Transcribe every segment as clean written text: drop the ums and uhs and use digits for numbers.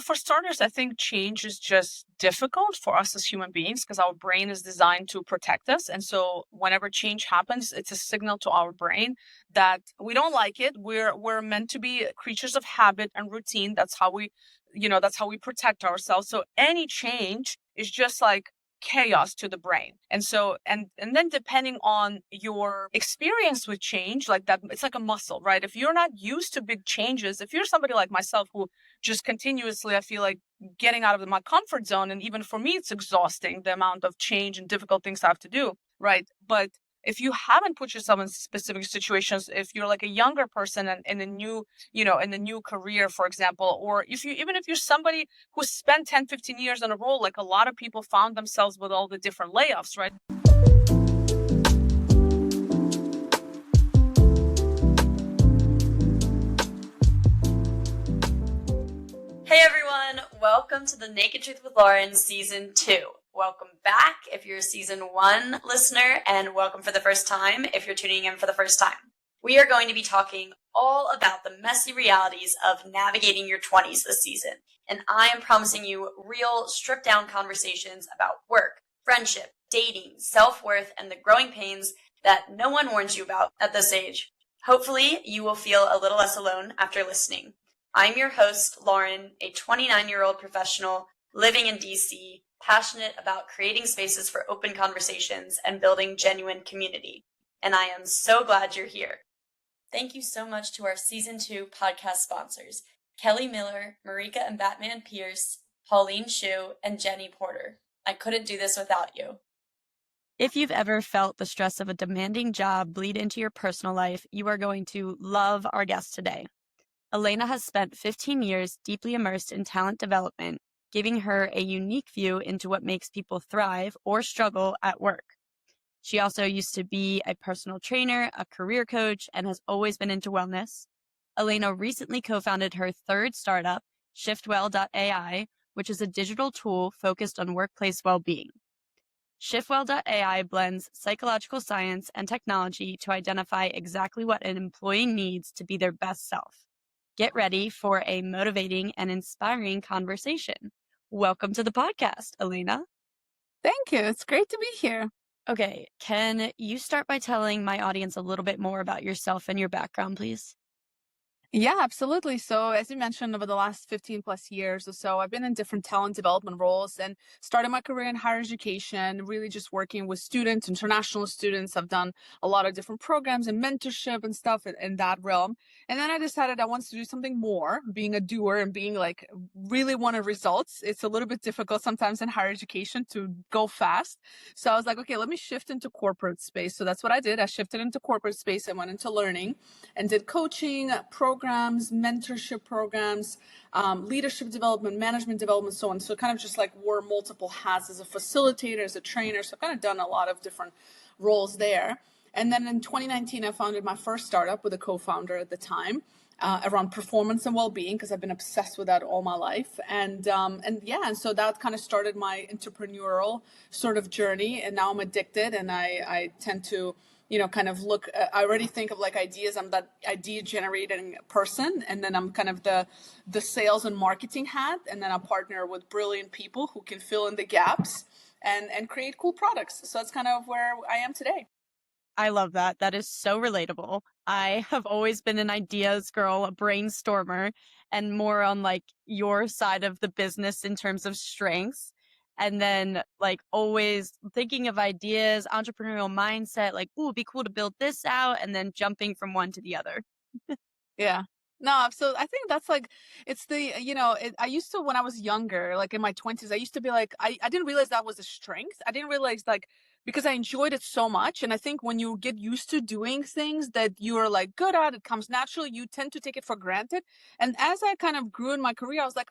for starters, I think change is just difficult for us as human beings because our brain is designed to protect us. And so whenever change happens, it's a signal to our brain that we don't like it. We're meant to be creatures of habit and routine. That's how we protect ourselves. So any change is just like chaos to the brain. And so and then depending on your experience with change, like that, it's like a muscle, right? If you're not used to big changes, if you're somebody like myself who just continuously, I feel like getting out of my comfort zone, and even for me it's exhausting, the amount of change and difficult things I have to do, right? But if you haven't put yourself in specific situations, if you're like a younger person and in a new, in a new career, for example, or even if you're somebody who spent 10, 15 years in a role, like a lot of people found themselves with all the different layoffs, right? Hey everyone, welcome to the Naked Truth with Lauren Season 2. Welcome back if you're a Season 1 listener, and welcome for the first time if you're tuning in for the first time. We are going to be talking all about the messy realities of navigating your 20s this season, and I am promising you real, stripped-down conversations about work, friendship, dating, self-worth, and the growing pains that no one warns you about at this age. Hopefully, you will feel a little less alone after listening. I'm your host, Lauren, a 29-year-old professional living in DC, passionate about creating spaces for open conversations and building genuine community. And I am so glad you're here. Thank you so much to our Season 2 podcast sponsors, Kelly Miller, Marika and Batman Pierce, Pauline Shu, and Jenny Porter. I couldn't do this without you. If you've ever felt the stress of a demanding job bleed into your personal life, you are going to love our guest today. Elena has spent 15 years deeply immersed in talent development, giving her a unique view into what makes people thrive or struggle at work. She also used to be a personal trainer, a career coach, and has always been into wellness. Elena recently co-founded her third startup, Shiftwell.ai, which is a digital tool focused on workplace well-being. Shiftwell.ai blends psychological science and technology to identify exactly what an employee needs to be their best self. Get ready for a motivating and inspiring conversation. Welcome to the podcast, Elena. Thank you. It's great to be here. Okay, can you start by telling my audience a little bit more about yourself and your background, please? Yeah, absolutely. So as you mentioned, over the last 15 plus years or so, I've been in different talent development roles and started my career in higher education, really just working with students, international students. I've done a lot of different programs and mentorship and stuff in that realm. And then I decided I wanted to do something more, being a doer and being like really wanted results. It's a little bit difficult sometimes in higher education to go fast. So I was like, okay, let me shift into corporate space. So that's what I did. I shifted into corporate space and went into learning and did coaching programs, mentorship programs, leadership development, management development, so on. So kind of just like wore multiple hats as a facilitator, as a trainer. So I've kind of done a lot of different roles there. And then in 2019, I founded my first startup with a co-founder at the time around performance and well-being, because I've been obsessed with that all my life. And so that kind of started my entrepreneurial sort of journey. And now I'm addicted, and I tend to kind of look, I already think of like ideas. I'm that idea generating person. And then I'm kind of the sales and marketing hat. And then I partner with brilliant people who can fill in the gaps and create cool products. So that's kind of where I am today. I love that. That is so relatable. I have always been an ideas girl, a brainstormer, and more on like your side of the business in terms of strengths. And then like always thinking of ideas, entrepreneurial mindset, like, ooh, it'd be cool to build this out, and then jumping from one to the other. Yeah. No, so I think that's like, it's the, I used to, when I was younger, like in my 20s, I used to be like, I didn't realize that was a strength. I didn't realize like, because I enjoyed it so much. And I think when you get used to doing things that you're like good at, it comes naturally, you tend to take it for granted. And as I kind of grew in my career, I was like,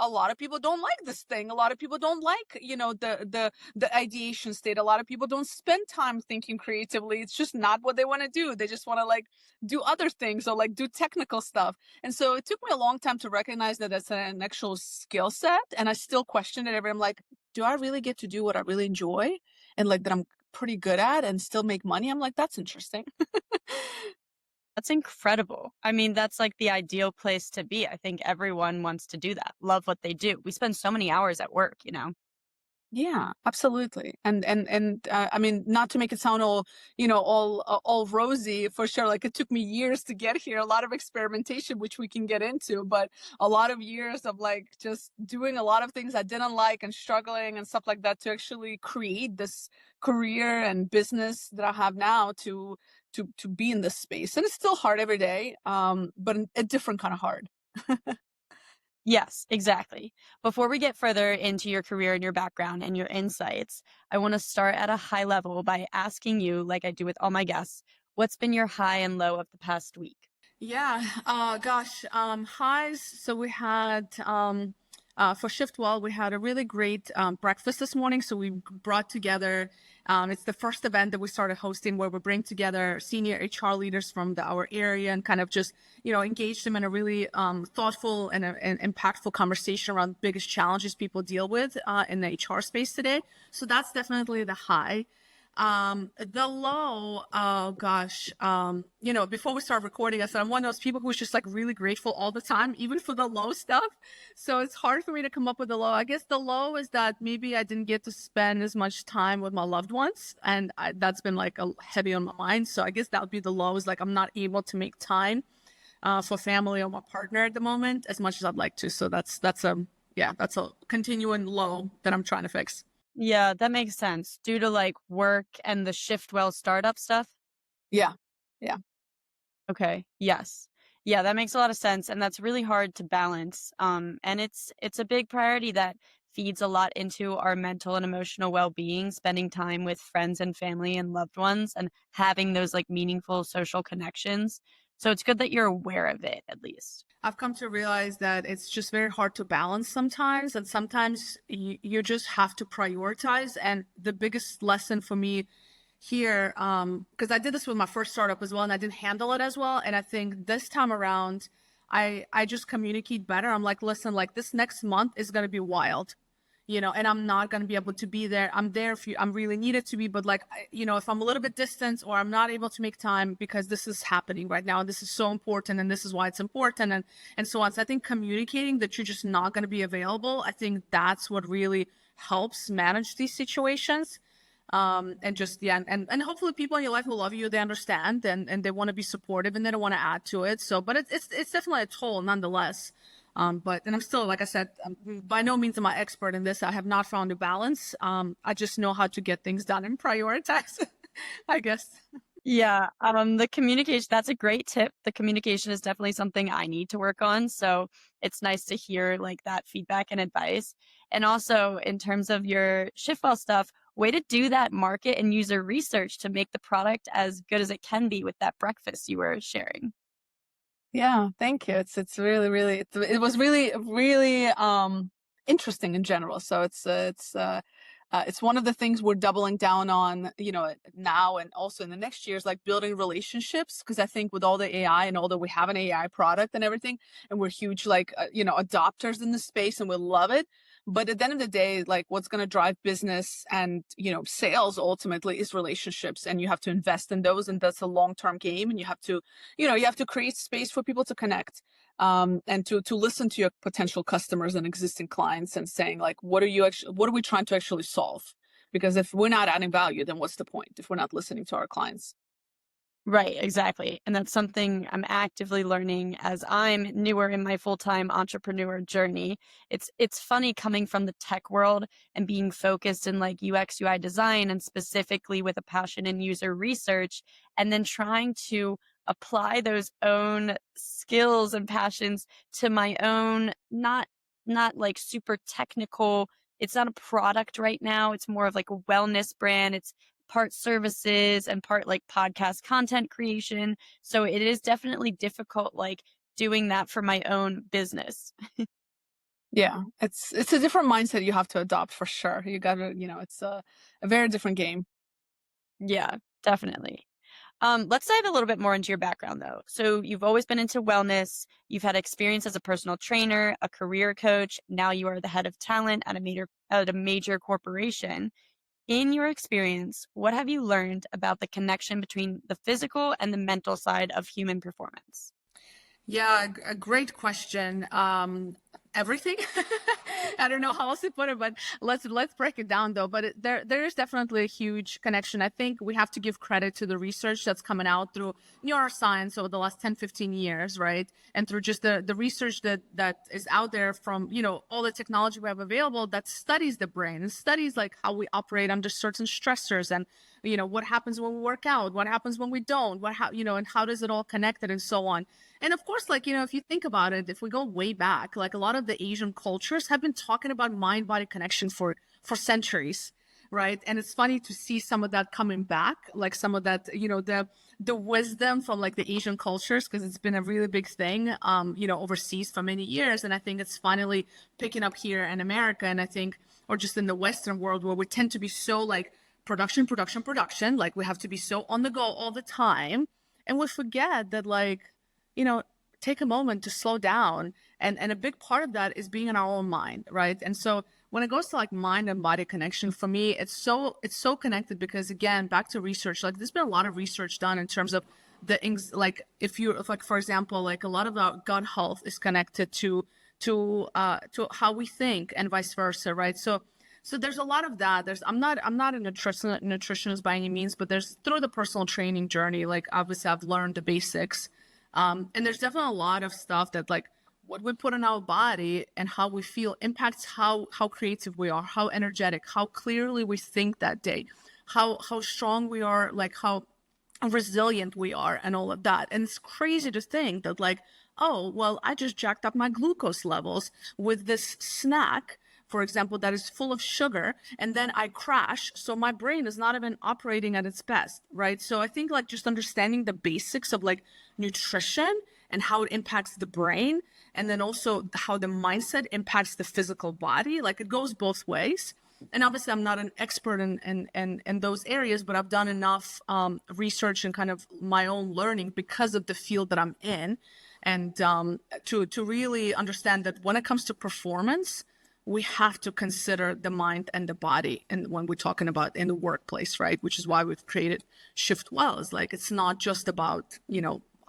a lot of people don't like this thing. A lot of people don't like, the ideation state. A lot of people don't spend time thinking creatively. It's just not what they want to do. They just want to like do other things or like do technical stuff. And so it took me a long time to recognize that it's an actual skill set. And I still question it every, I'm like, do I really get to do what I really enjoy and like that I'm pretty good at and still make money? I'm like, that's interesting. That's incredible. I mean, that's like the ideal place to be. I think everyone wants to do that. Love what they do. We spend so many hours at work, you know? Yeah, absolutely. And I mean, not to make it sound all, all rosy for sure. Like it took me years to get here, a lot of experimentation, which we can get into, but a lot of years of like just doing a lot of things I didn't like and struggling and stuff like that to actually create this career and business that I have now to be in this space. And it's still hard every day, but a different kind of hard. Yes, exactly. Before we get further into your career and your background and your insights, I want to start at a high level by asking you, like I do with all my guests, what's been your high and low of the past week? Yeah, gosh, highs. So we had for Shiftwell, we had a really great breakfast this morning. So we brought together, it's the first event that we started hosting where we bring together senior HR leaders from our area and kind of just, engage them in a really thoughtful and impactful conversation around the biggest challenges people deal with in the HR space today. So that's definitely the high. The low, oh gosh, before we start recording, I said I'm one of those people who's just like really grateful all the time, even for the low stuff. So it's hard for me to come up with a low. I guess the low is that maybe I didn't get to spend as much time with my loved ones, and that's been like heavy on my mind. So I guess that would be the low, is like I'm not able to make time for family or my partner at the moment as much as I'd like to. So that's a continuing low that I'm trying to fix. Yeah, that makes sense. Due to like work and the Shiftwell startup stuff? Yeah. Yeah. Okay. Yes. Yeah, that makes a lot of sense. And that's really hard to balance. And it's a big priority that feeds a lot into our mental and emotional well-being, spending time with friends and family and loved ones and having those like meaningful social connections. So it's good that you're aware of it at least. I've come to realize that it's just very hard to balance sometimes. And sometimes you just have to prioritize. And the biggest lesson for me here, because I did this with my first startup as well, and I didn't handle it as well. And I think this time around, I just communicate better. I'm like, listen, like this next month is going to be wild, and I'm not going to be able to be there. I'm there if I'm really needed to be, but like, if I'm a little bit distant or I'm not able to make time because this is happening right now, and this is so important, and this is why it's important, and so on. So I think communicating that you're just not going to be available, I think that's what really helps manage these situations. And just, yeah, and hopefully people in your life will love you, they understand, and they want to be supportive, and they don't want to add to it. So, but it's definitely a toll nonetheless. But I'm still, like I said, by no means am I expert in this. I have not found a balance. I just know how to get things done and prioritize, I guess. Yeah, the communication, that's a great tip. The communication is definitely something I need to work on. So it's nice to hear like that feedback and advice. And also in terms of your Shiftwell stuff, way to do that market and user research to make the product as good as it can be with that breakfast you were sharing. Yeah, thank you. It's really, really, it was really, really interesting in general. So it's one of the things we're doubling down on, now and also in the next years, like building relationships. Because I think with all the AI, and although we have an AI product and everything, and we're huge, like, adopters in the space and we love it. But at the end of the day, like what's going to drive business and, sales ultimately is relationships, and you have to invest in those. And that's a long-term game. And you have to create space for people to connect. And to listen to your potential customers and existing clients and saying like, what are we trying to actually solve? Because if we're not adding value, then what's the point if we're not listening to our clients? Right, exactly. And that's something I'm actively learning as I'm newer in my full-time entrepreneur journey. It's funny coming from the tech world and being focused in like UX UI design and specifically with a passion in user research, and then trying to apply those own skills and passions to my own not like super technical. It's not a product right now. It's more of like a wellness brand. It's part services and part like podcast content creation. So it is definitely difficult, like doing that for my own business. Yeah, it's a different mindset you have to adopt for sure. You gotta, it's a very different game. Yeah, definitely. Let's dive a little bit more into your background though. So you've always been into wellness. You've had experience as a personal trainer, a career coach. Now you are the head of talent at a major corporation. In your experience, what have you learned about the connection between the physical and the mental side of human performance? Yeah, a great question. Everything. I don't know how else to put it, but let's break it down though. But there is definitely a huge connection. I think we have to give credit to the research that's coming out through neuroscience over the last 10, 15 years, right? And through just the research that is out there from, all the technology we have available that studies the brain and studies like how we operate under certain stressors and what happens when we work out, what happens when we don't, and how does it all connected and so on. And of course, if you think about it, if we go way back, like a lot of the Asian cultures have been talking about mind-body connection for centuries, right? And it's funny to see some of that coming back, like some of that, the wisdom from like the Asian cultures, because it's been a really big thing, overseas for many years. And I think it's finally picking up here in America. And I think, or just in the Western world where we tend to be so like production, like we have to be so on the go all the time. And we forget that take a moment to slow down. And a big part of that is being in our own mind, right? And so when it goes to like mind and body connection, for me, it's so connected because again, back to research, like there's been a lot of research done in terms of for example, like a lot of our gut health is connected to how we think and vice versa, right? So there's a lot of that. I'm not a nutritionist by any means, but there's through the personal training journey, like obviously I've learned the basics. And there's definitely a lot of stuff that like what we put in our body and how we feel impacts how creative we are, how energetic, how clearly we think that day, how strong we are, like how resilient we are and all of that. And it's crazy to think that like, oh, well, I just jacked up my glucose levels with this snack, for example, that is full of sugar, and then I crash. So my brain is not even operating at its best, right? So I think like just understanding the basics of like nutrition and how it impacts the brain, and then also how the mindset impacts the physical body, like it goes both ways. And obviously I'm not an expert in those areas, but I've done enough research and kind of my own learning because of the field that I'm in, and to really understand that when it comes to performance, we have to consider the mind and the body. And when we're talking about in the workplace, right, which is why we've created Shiftwell, is like, it's not just about,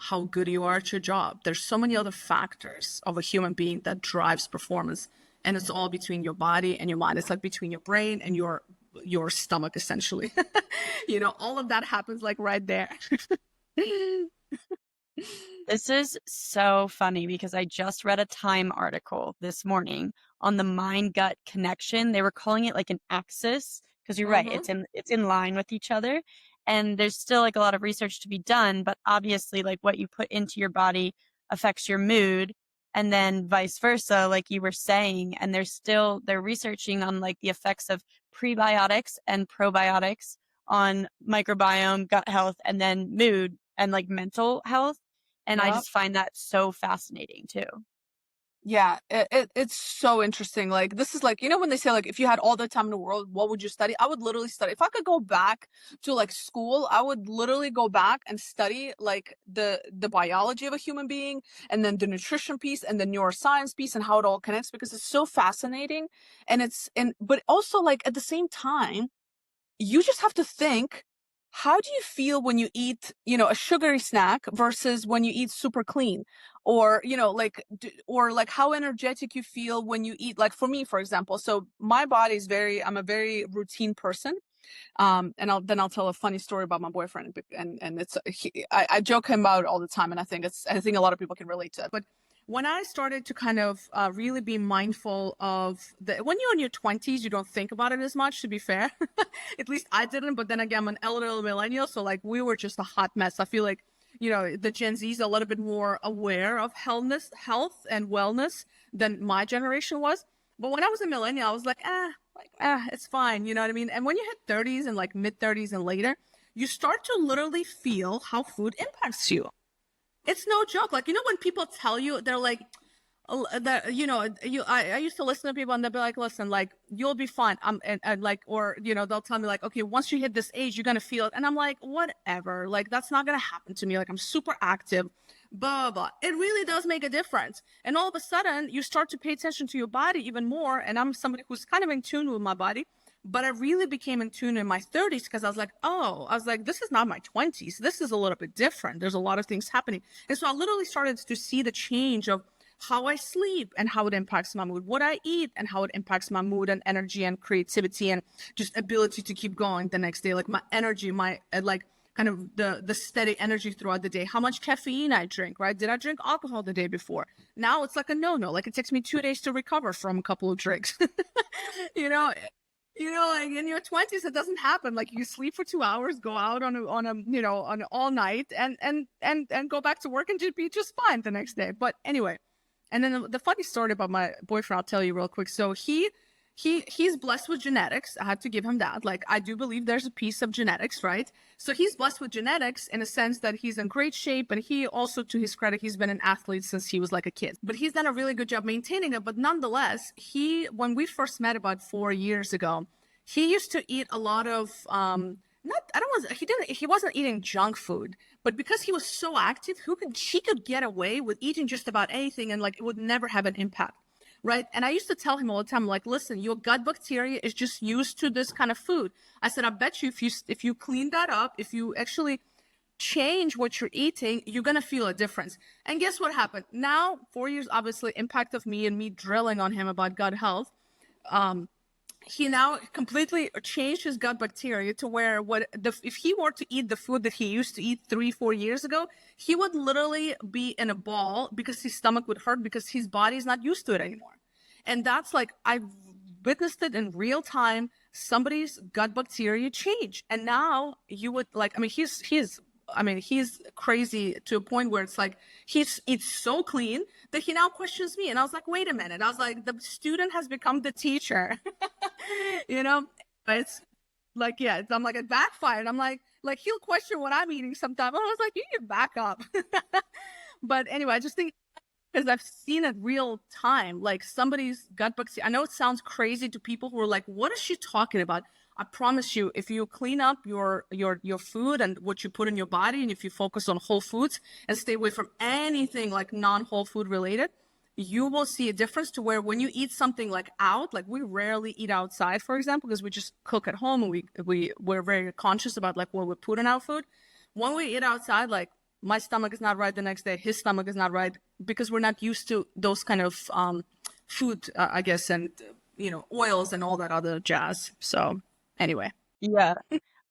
how good you are at your job. There's so many other factors of a human being that drives performance. And it's all between your body and your mind. It's like between your brain and your stomach, essentially. All of that happens like right there. This is so funny because I just read a Time article this morning on the mind-gut connection. They were calling it like an axis because you're right, it's in line with each other. And there's still like a lot of research to be done, but obviously like what you put into your body affects your mood, and then vice versa, like you were saying. And they're researching on like the effects of prebiotics and probiotics on microbiome, gut health, and then mood and like mental health. And I just find that so fascinating too. Yeah, it's so interesting. Like this is like, when they say like, if you had all the time in the world, what would you study? I would literally study. If I could go back to like school, I would literally go back and study like the biology of a human being, and then the nutrition piece and the neuroscience piece and how it all connects, because it's so fascinating. But also like at the same time, you just have to think, how do you feel when you eat, a sugary snack versus when you eat super clean? Or, or like how energetic you feel when you eat, like for me, for example. So my body is I'm a very routine person. And I'll tell a funny story about my boyfriend, and I joke him about it all the time. And I think a lot of people can relate to it. But when I started to kind of really be mindful of when you're in your 20s, you don't think about it as much, to be fair. At least I didn't. But then again, I'm an elderly millennial. So like we were just a hot mess. I feel like, the Gen Z's are a little bit more aware of health and wellness than my generation was. But when I was a millennial, I was like, it's fine. You know what I mean? And when you hit 30s and like mid 30s and later, you start to literally feel how food impacts you. It's no joke. Like, when people tell you, they're like, that, I used to listen to people and they'll be like, listen, like, you'll be fine. And like, or, they'll tell me like, okay, once you hit this age, you're going to feel it. And I'm like, whatever, like, that's not going to happen to me. Like, I'm super active, blah, blah. It really does make a difference. And all of a sudden you start to pay attention to your body even more. And I'm somebody who's kind of in tune with my body. But I really became in tune in my 30s because I was like, this is not my 20s. This is a little bit different. There's a lot of things happening. And so I literally started to see the change of how I sleep and how it impacts my mood, what I eat and how it impacts my mood and energy and creativity and just ability to keep going the next day. Like my energy, my like kind of the steady energy throughout the day, how much caffeine I drink, right? Did I drink alcohol the day before? Now it's like a no. Like it takes me 2 days to recover from a couple of drinks. you know, like in your 20s, it doesn't happen. Like you sleep for 2 hours, go out on all night and go back to work and just be just fine the next day. But anyway, and then the funny story about my boyfriend, I'll tell you real quick. So he's blessed with genetics. I had to give him that. Like, I do believe there's a piece of genetics, right? So he's blessed with genetics in a sense that he's in great shape. And he also, to his credit, he's been an athlete since he was like a kid. But he's done a really good job maintaining it. But nonetheless, when we first met about 4 years ago, he used to eat a lot of, he wasn't eating junk food, but because he was so active, he could get away with eating just about anything and like it would never have an impact. Right. And I used to tell him all the time, like, listen, your gut bacteria is just used to this kind of food. I said, I bet you if you clean that up, if you actually change what you're eating, you're going to feel a difference. And guess what happened? Now, 4 years, obviously, impact of me and me drilling on him about gut health. He now completely changed his gut bacteria to where if he were to eat the food that he used to eat 3-4 years ago, he would literally be in a ball because his stomach would hurt because his body is not used to it anymore. And that's like, I witnessed it in real time, somebody's gut bacteria change. And now you would like, he's crazy to a point where it's like, it's so clean that he now questions me. And I was like, wait a minute. I was like, the student has become the teacher, but it's like, yeah, I'm like, it backfired. I'm like he'll question what I'm eating sometimes. I was like, you can back up. But anyway, I just think because I've seen it real time, like somebody's gut bacteria. I know it sounds crazy to people who are like, what is she talking about? I promise you, if you clean up your food and what you put in your body, and if you focus on whole foods and stay away from anything like non-whole food related, you will see a difference to where when you eat something like out, like we rarely eat outside, for example, because we just cook at home and we're very conscious about like what we put in our food. When we eat outside, like my stomach is not right the next day, his stomach is not right because we're not used to those kind of food, I guess, and oils and all that other jazz. So anyway. Yeah.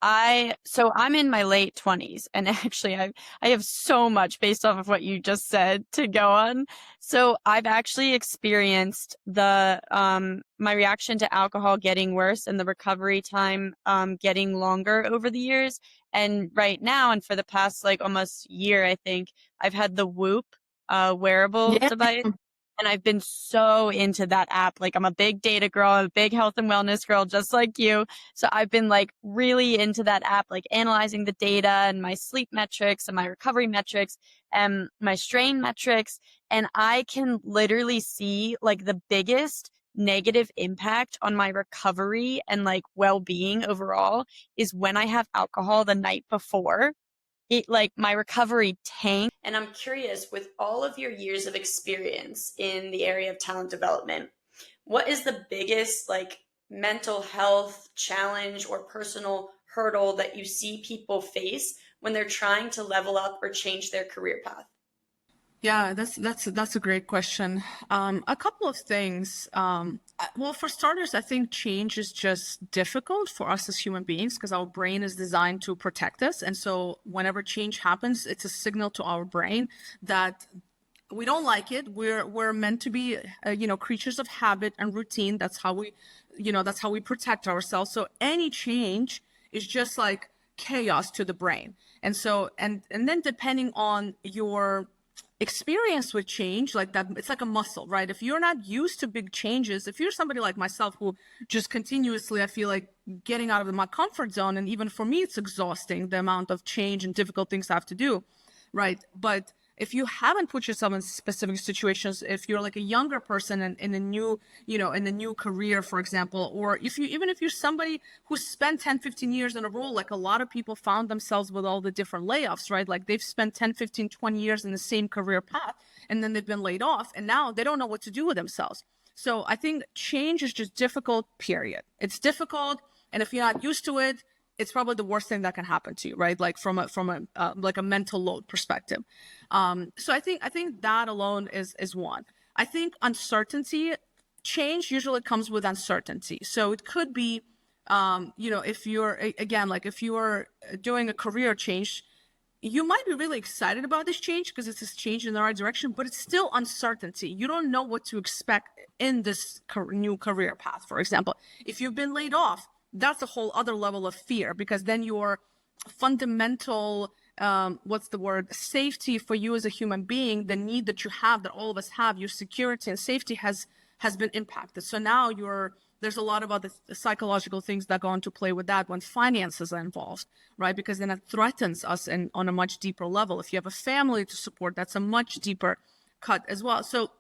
I'm in my late 20s, and actually I have so much based off of what you just said to go on. So I've actually experienced the my reaction to alcohol getting worse and the recovery time getting longer over the years. And right now, and for the past like almost year, I think I've had the Whoop wearable device. And I've been so into that app. Like I'm a big data girl, I'm a big health and wellness girl, just like you. So I've been like really into that app, like analyzing the data and my sleep metrics and my recovery metrics and my strain metrics. And I can literally see like the biggest negative impact on my recovery and like well-being overall is when I have alcohol the night before. Like my recovery tank. And I'm curious, with all of your years of experience in the area of talent development, what is the biggest like mental health challenge or personal hurdle that you see people face when they're trying to level up or change their career path? Yeah, that's a great question. A couple of things. Well, for starters, I think change is just difficult for us as human beings because our brain is designed to protect us. And so whenever change happens, it's a signal to our brain that we don't like it. We're meant to be, creatures of habit and routine. That's how we protect ourselves. So any change is just like chaos to the brain. And so, and then depending on your experience with change, like that, it's like a muscle, right? If you're not used to big changes, if you're somebody like myself who just continuously, I feel like getting out of my comfort zone, and even for me, it's exhausting, the amount of change and difficult things I have to do, right? But if you haven't put yourself in specific situations, if you're like a younger person in a new, in a new career, for example, or if you're somebody who spent 10, 15 years in a role, like a lot of people found themselves with all the different layoffs, right? Like they've spent 10, 15, 20 years in the same career path, and then they've been laid off, and now they don't know what to do with themselves. So I think change is just difficult, period. It's difficult. And if you're not used to it, it's probably the worst thing that can happen to you, right? Like from a like a mental load perspective. So I think that alone is one. I think uncertainty, change usually comes with uncertainty. So it could be, if you're, again, like if you are doing a career change, you might be really excited about this change because it's this change in the right direction, but it's still uncertainty. You don't know what to expect in this new career path. For example, if you've been laid off, that's a whole other level of fear, because then your fundamental, safety for you as a human being, the need that you have, that all of us have, your security and safety has been impacted. So now there's a lot of other psychological things that go into play with that when finances are involved, right? Because then it threatens us on a much deeper level. If you have a family to support, that's a much deeper cut as well. So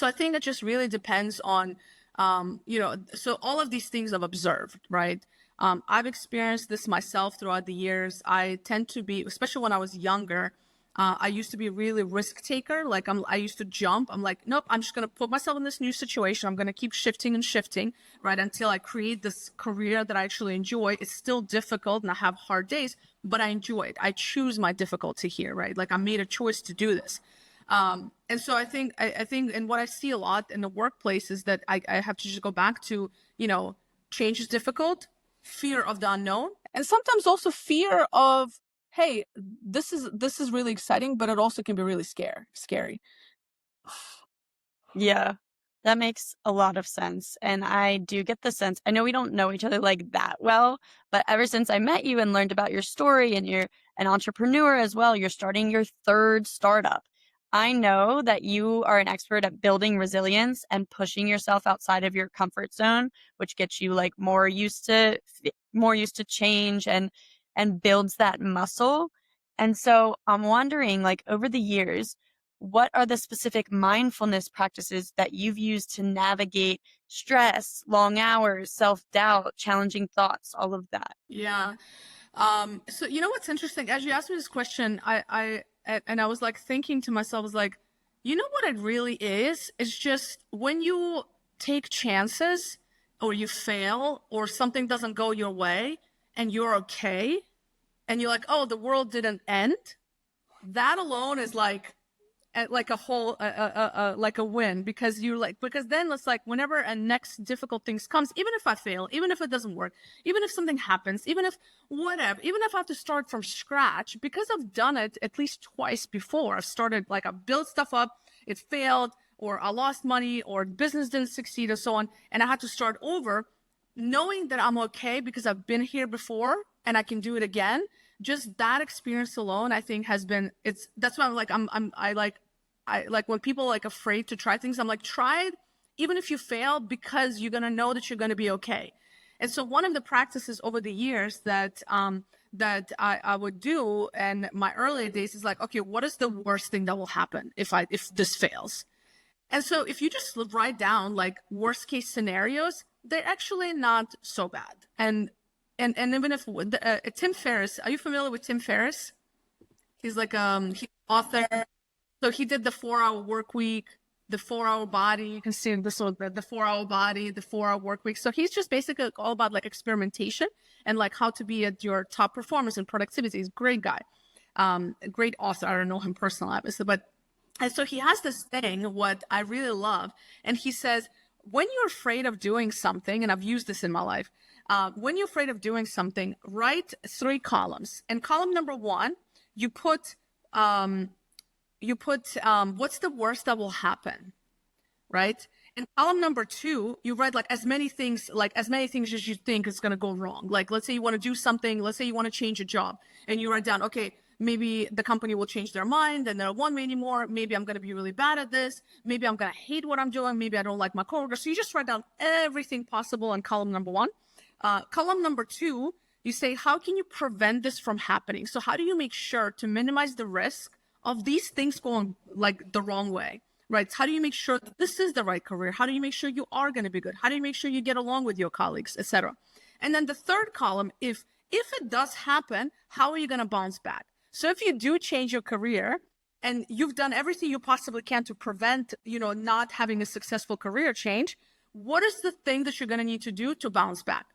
I think it just really depends on, so all of these things I've observed, right? I've experienced this myself throughout the years. I tend to be, especially when I was younger, I used to be a really risk taker. Like I used to jump. I'm like, nope, I'm just going to put myself in this new situation. I'm going to keep shifting and shifting, right? Until I create this career that I actually enjoy. It's still difficult and I have hard days, but I enjoy it. I choose my difficulty here, right? Like I made a choice to do this. And so I think, and what I see a lot in the workplace is that I have to just go back to, change is difficult, fear of the unknown, and sometimes also fear of, hey, this is really exciting, but it also can be really scary. Yeah, that makes a lot of sense. And I do get the sense, I know we don't know each other like that well, but ever since I met you and learned about your story, and you're an entrepreneur as well, you're starting your third startup. I know that you are an expert at building resilience and pushing yourself outside of your comfort zone, which gets you like more used to change and builds that muscle. And so I'm wondering, like, over the years, what are the specific mindfulness practices that you've used to navigate stress, long hours, self-doubt, challenging thoughts, all of that? Yeah. So what's interesting? As you asked me this question, I was like thinking to myself, I was like, what it really is? It's just when you take chances or you fail or something doesn't go your way and you're okay and you're like, oh, the world didn't end. That alone is like a whole like a win, because then it's like whenever a next difficult things comes, even if I fail, even if it doesn't work, even if something happens, even if whatever, even if I have to start from scratch, because I've done it at least twice before. I built stuff up, it failed, or I lost money, or business didn't succeed, or so on, and I had to start over. Knowing that I'm okay because I've been here before and I can do it again, just that experience alone, I think that's why I'm like, I like when people are like afraid to try things, I'm like, try it even if you fail, because you're going to know that you're going to be okay. And so one of the practices over the years that I would do in my early days is like, okay, what is the worst thing that will happen if this fails? And so if you just write down like worst case scenarios, they're actually not so bad. And even if Tim Ferriss, are you familiar with Tim Ferriss? He's like he's author. So he did the 4-hour work week, the 4-hour body. You can see this one, the 4-hour body, the 4-hour work week. So he's just basically all about like experimentation and like how to be at your top performance and productivity. He's a great guy, a great author. I don't know him personally, obviously, and so he has this thing, what I really love. And he says, when you're afraid of doing something, and I've used this in my life, when you're afraid of doing something, write 3 columns. And column number 1, you put what's the worst that will happen, right? In column number 2, you write like as many things as you think is going to go wrong. Like, let's say you want to do something, let's say you want to change a job, and you write down, okay, maybe the company will change their mind and they don't want me anymore. Maybe I'm going to be really bad at this. Maybe I'm going to hate what I'm doing. Maybe I don't like my coworkers. So you just write down everything possible in column number 1. Column number 2, you say, how can you prevent this from happening? So how do you make sure to minimize the risk of these things going like the wrong way, right? How do you make sure that this is the right career? How do you make sure you are going to be good? How do you make sure you get along with your colleagues, etc.? And then the third column, if it does happen, how are you going to bounce back? So if you do change your career and you've done everything you possibly can to prevent, not having a successful career change, what is the thing that you're going to need to do to bounce back?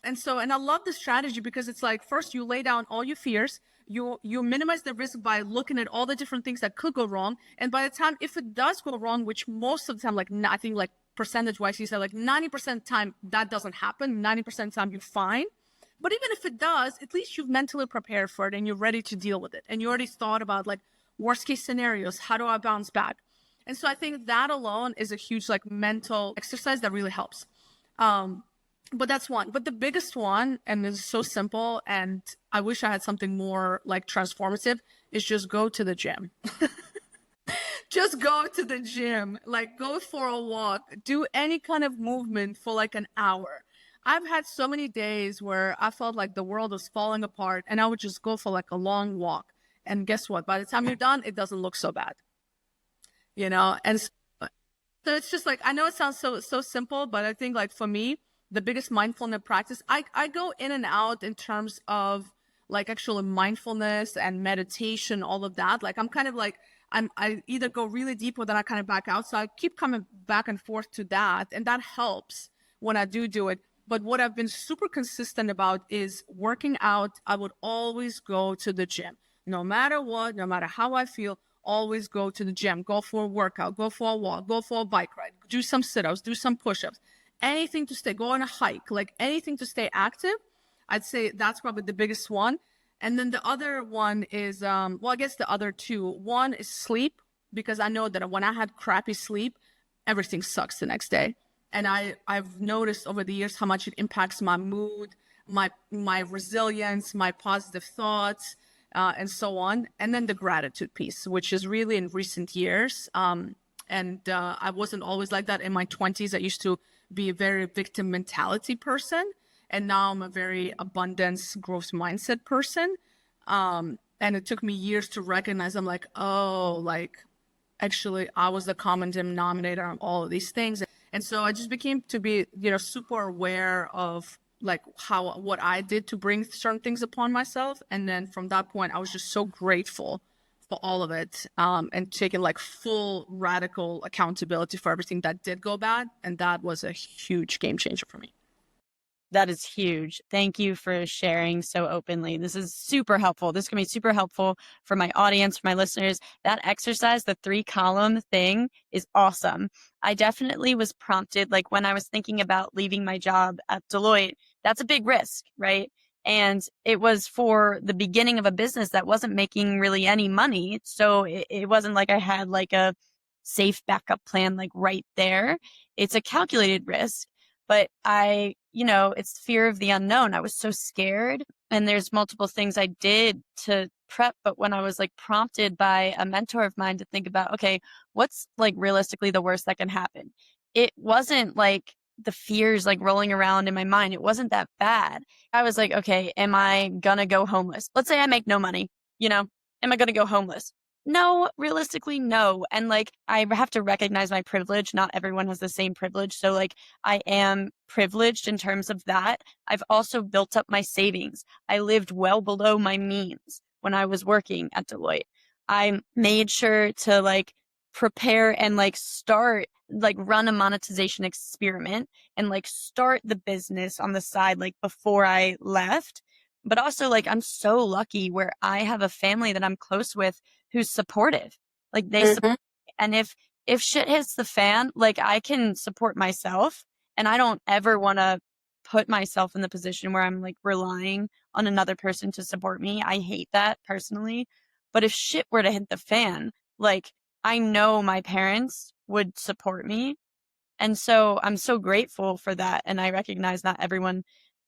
And I love this strategy because it's like, first you lay down all your fears, you minimize the risk by looking at all the different things that could go wrong. And by the time, if it does go wrong, which most of the time, like I think like percentage wise, you said like 90% of the time that doesn't happen, 90% of the time you're fine. But even if it does, at least you've mentally prepared for it and you're ready to deal with it. And you already thought about like worst case scenarios, how do I bounce back? And so I think that alone is a huge like mental exercise that really helps. But that's one. But the biggest one, and it's so simple, and I wish I had something more like transformative, is just go to the gym. Just go to the gym, like go for a walk, do any kind of movement for like an hour. I've had so many days where I felt like the world was falling apart and I would just go for like a long walk. And guess what? By the time you're done, it doesn't look so bad, And so it's just like, I know it sounds so simple, but I think like for me, the biggest mindfulness practice, I go in and out in terms of like actually mindfulness and meditation, all of that. Like I'm kind of like, I either go really deep or then I kind of back out. So I keep coming back and forth to that. And that helps when I do it. But what I've been super consistent about is working out. I would always go to the gym, no matter what, no matter how I feel, always go to the gym, go for a workout, go for a walk, go for a bike ride, do some sit-ups, do some push-ups, anything to stay, go on a hike, like anything to stay active. I'd say that's probably the biggest one. And then the other one is, I guess the other two. One is sleep, because I know that when I had crappy sleep, everything sucks the next day. And I've noticed over the years how much it impacts my mood, my resilience, my positive thoughts, and so on. And then the gratitude piece, which is really in recent years. I wasn't always like that in my 20s. I used to be a very victim mentality person. And now I'm a very abundance growth mindset person. And it took me years to recognize, I'm like, oh, like actually I was the common denominator on all of these things. And so I just became to be, super aware of like what I did to bring certain things upon myself. And then from that point, I was just so grateful for all of it, and taking like full radical accountability for everything that did go bad. And that was a huge game changer for me. That is huge. Thank you for sharing so openly. This is super helpful. This can be super helpful for my audience, for my listeners. That exercise, the 3-column thing, is awesome. I definitely was prompted, like when I was thinking about leaving my job at Deloitte, that's a big risk, right? And it was for the beginning of a business that wasn't making really any money. So it wasn't like I had like a safe backup plan like right there. It's a calculated risk. But it's fear of the unknown. I was so scared. And there's multiple things I did to prep. But when I was like prompted by a mentor of mine to think about, okay, what's like realistically the worst that can happen? It wasn't like the fears like rolling around in my mind. It wasn't that bad. I was like, okay, am I gonna go homeless? Let's say I make no money, am I gonna go homeless? No, realistically, no. And like, I have to recognize my privilege. Not everyone has the same privilege. So like, I am privileged in terms of that. I've also built up my savings. I lived well below my means when I was working at Deloitte. I made sure to like prepare and like start, like run a monetization experiment and like start the business on the side, like before I left. But also like, I'm so lucky where I have a family that I'm close with who's supportive. Like they support, and if shit hits the fan, like I can support myself, and I don't ever want to put myself in the position where I'm like relying on another person to support me. I hate that personally. But if shit were to hit the fan, like I know my parents would support me. And so I'm so grateful for that. And I recognize not everyone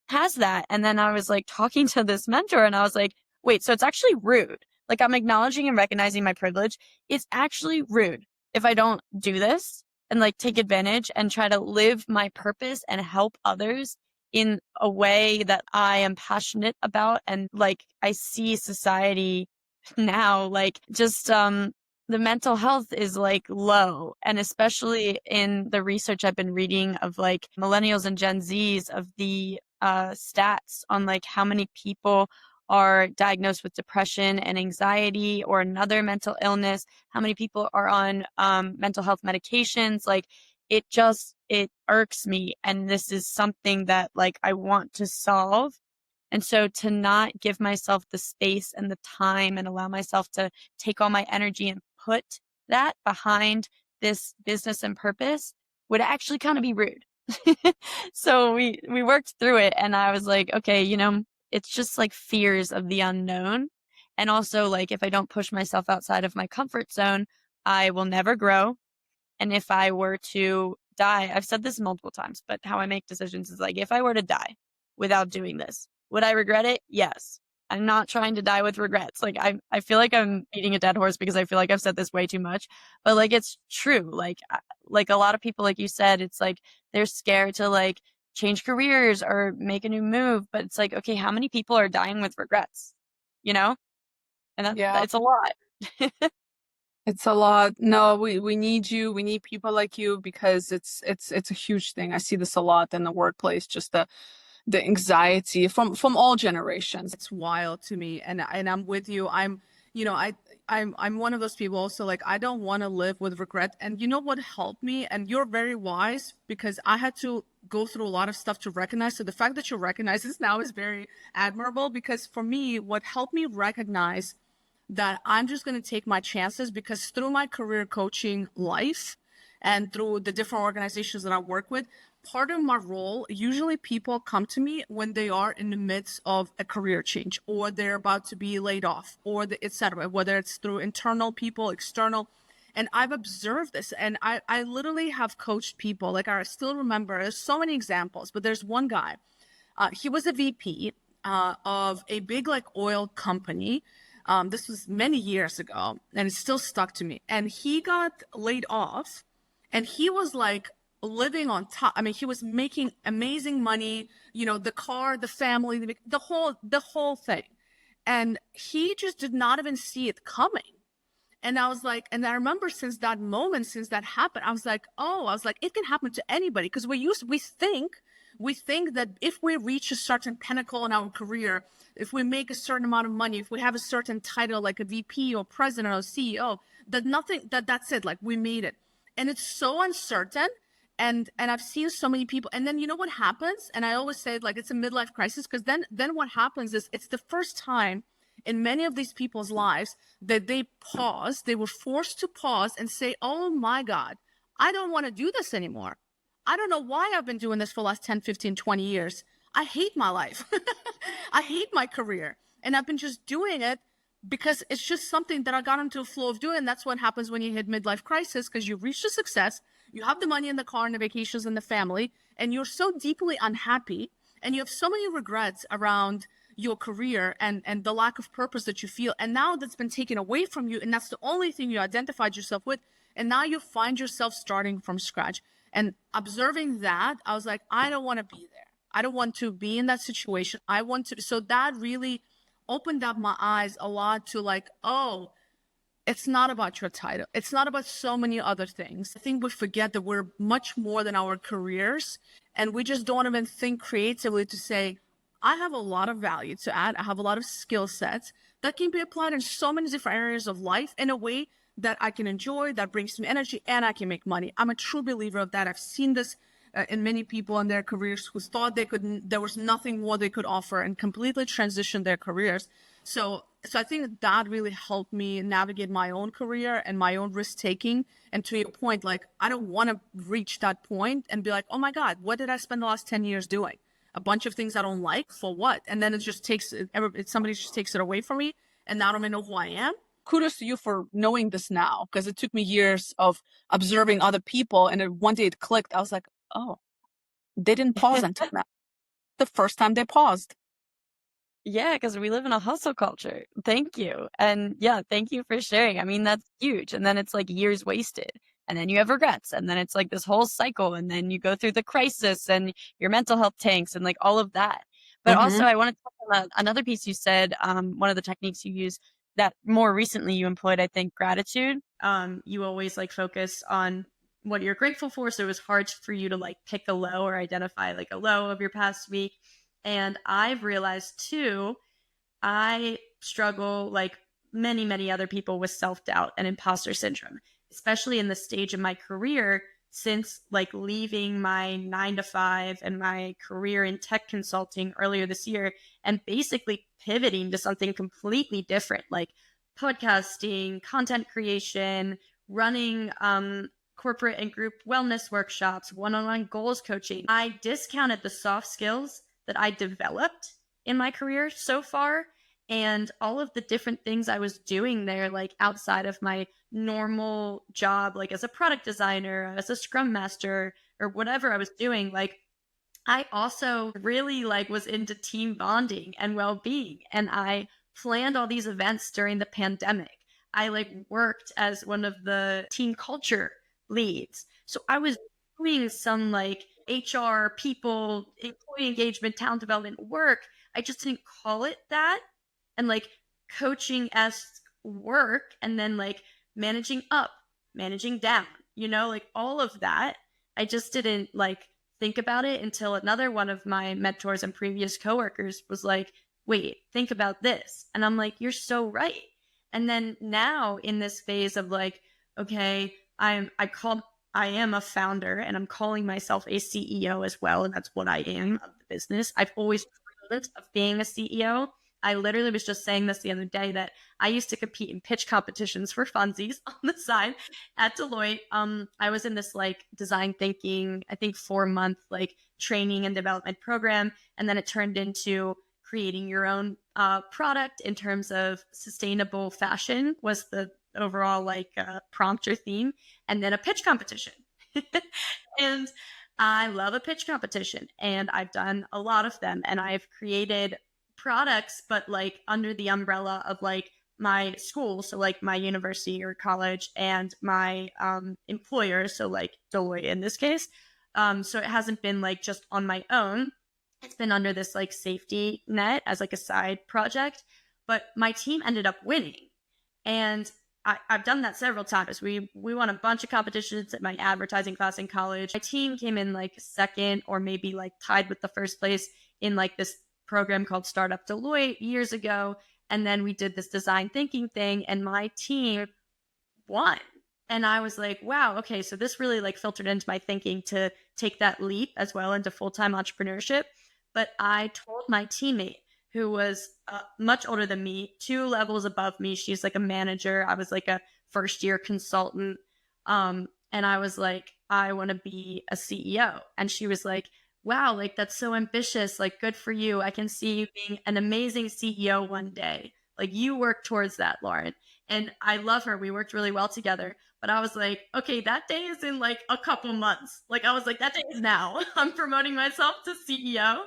has that. And then I was like talking to this mentor and I was like, wait, so it's actually rude. Like I'm acknowledging and recognizing my privilege. It's actually rude if I don't do this and like take advantage and try to live my purpose and help others in a way that I am passionate about. And like I see society now, like just the mental health is like low. And especially in the research I've been reading of like millennials and Gen Zs, of the stats on like how many people are diagnosed with depression and anxiety or another mental illness, how many people are on mental health medications. Like, it irks me. And this is something that like I want to solve. And so to not give myself the space and the time and allow myself to take all my energy and put that behind this business and purpose would actually kind of be rude. So we worked through it, and I was like, okay, it's just like fears of the unknown. And also, like, if I don't push myself outside of my comfort zone, I will never grow. And if I were to die, I've said this multiple times, but how I make decisions is like, if I were to die without doing this, would I regret it? Yes. I'm not trying to die with regrets. Like, I feel like I'm beating a dead horse because I feel like I've said this way too much, but like, it's true. Like a lot of people, like you said, it's like they're scared to like change careers or make a new move, but it's like, okay, how many people are dying with regrets? And Yeah. it's a lot. It's a lot. No, we need you. We need people like you because it's a huge thing. I see this a lot in the workplace, just the anxiety from all generations. It's wild to me. And I'm with you. I'm one of those people also, like, I don't want to live with regret. And you know what helped me? And you're very wise, because I had to go through a lot of stuff to recognize. So the fact that you recognize this now is very admirable, because for me, what helped me recognize that I'm just going to take my chances, because through my career coaching life and through the different organizations that I work with, part of my role, usually people come to me when they are in the midst of a career change, or they're about to be laid off, or etc., whether it's through internal people, external. And I've observed this, and I literally have coached people. Like, I still remember, there's so many examples, but there's one guy. He was a VP of a big like oil company. This was many years ago, and it's still stuck to me. And he got laid off, and he was like living on top. I mean, he was making amazing money, the car, the family, the whole thing. And he just did not even see it coming. And I was like, and I remember since that moment, since that happened, I was like, it can happen to anybody. Because we think that if we reach a certain pinnacle in our career, if we make a certain amount of money, if we have a certain title like a VP or president or CEO, that's it, like we made it. And it's so uncertain. And I've seen so many people. And then you know what happens? And I always say, like, it's a midlife crisis, because then what happens is it's the first time in many of these people's lives that they were forced to pause and say, oh my God, I don't want to do this anymore. I don't know why I've been doing this for the last 10, 15, 20 years. I hate my life. I hate my career. And I've been just doing it because it's just something that I got into a flow of doing. And that's what happens when you hit midlife crisis, because you reach the success, you have the money in the car and the vacations and the family, and you're so deeply unhappy, and you have so many regrets around your career and the lack of purpose that you feel. And now that's been taken away from you, and that's the only thing you identified yourself with. And now you find yourself starting from scratch. And observing that, I was like, I don't want to be there. I don't want to be in that situation. So that really opened up my eyes a lot to like, oh, it's not about your title. It's not about so many other things. I think we forget that we're much more than our careers, and we just don't even think creatively to say, I have a lot of value to add. I have a lot of skill sets that can be applied in so many different areas of life in a way that I can enjoy, that brings me energy, and I can make money. I'm a true believer of that. I've seen this in many people in their careers who thought there was nothing more they could offer, and completely transitioned their careers. So I think that really helped me navigate my own career and my own risk taking. And to your point, like, I don't want to reach that point and be like, oh my God, what did I spend the last 10 years doing? A bunch of things I don't like, for what? And then somebody just takes it away from me, and now I don't even know who I am. Kudos to you for knowing this now, because it took me years of observing other people, and then one day it clicked. I was like, oh, they didn't pause until now. The first time they paused. Yeah, because we live in a hustle culture. Thank you. And yeah, thank you for sharing. I mean, that's huge. And then it's like years wasted. And then you have regrets. And then it's like this whole cycle. And then you go through the crisis and your mental health tanks and like all of that. But also, I want to talk about another piece you said, one of the techniques you use that more recently you employed, I think, gratitude. You always like focus on what you're grateful for. So it was hard for you to like pick a low or identify like a low of your past week. And I've realized too, I struggle like many, many other people with self-doubt and imposter syndrome, especially in the stage of my career since like leaving my 9 to 5 and my career in tech consulting earlier this year and basically pivoting to something completely different, like podcasting, content creation, running corporate and group wellness workshops, one-on-one goals coaching. I discounted the soft skills that I developed in my career so far and all of the different things I was doing there, like outside of my normal job, like as a product designer, as a scrum master, or whatever I was doing. Like I also really like was into team bonding and well-being, and I planned all these events during the pandemic. I like worked as one of the team culture leads. So I was doing some like HR, people, employee engagement, talent development work. I just didn't call it that. And like coaching as work and then like managing up, managing down, like all of that. I just didn't like think about it until another one of my mentors and previous coworkers was like, wait, think about this. And I'm like, you're so right. And then now in this phase of like, okay, I am a founder and I'm calling myself a CEO as well. And that's what I am of the business. I've always dreamed of being a CEO. I literally was just saying this the other day that I used to compete in pitch competitions for funsies on the side at Deloitte. I was in this like design thinking, I think 4-month like training and development program. And then it turned into creating your own product in terms of sustainable fashion was the overall like prompt or theme, and then a pitch competition. And I love a pitch competition and I've done a lot of them and I've created products, but like under the umbrella of like my school. So like my university or college and my employer. So like Deloitte in this case. So it hasn't been like just on my own. It's been under this like safety net as like a side project, but my team ended up winning. And I've done that several times. We won a bunch of competitions at my advertising class in college. My team came in like second or maybe like tied with the first place in like this program called Startup Deloitte years ago. And then we did this design thinking thing and my team won. And I was like, wow, okay, so this really like filtered into my thinking to take that leap as well into full-time entrepreneurship. But I told my teammate, who was much older than me, 2 levels above me. She's like a manager. I was like a first-year consultant. And I was like, I want to be a CEO. And she was like, wow, like that's so ambitious. Like, good for you. I can see you being an amazing CEO one day. Like, you work towards that, Lauren. And I love her. We worked really well together. But I was like, okay, that day is in like a couple months. Like, I was like, that day is now. I'm promoting myself to CEO.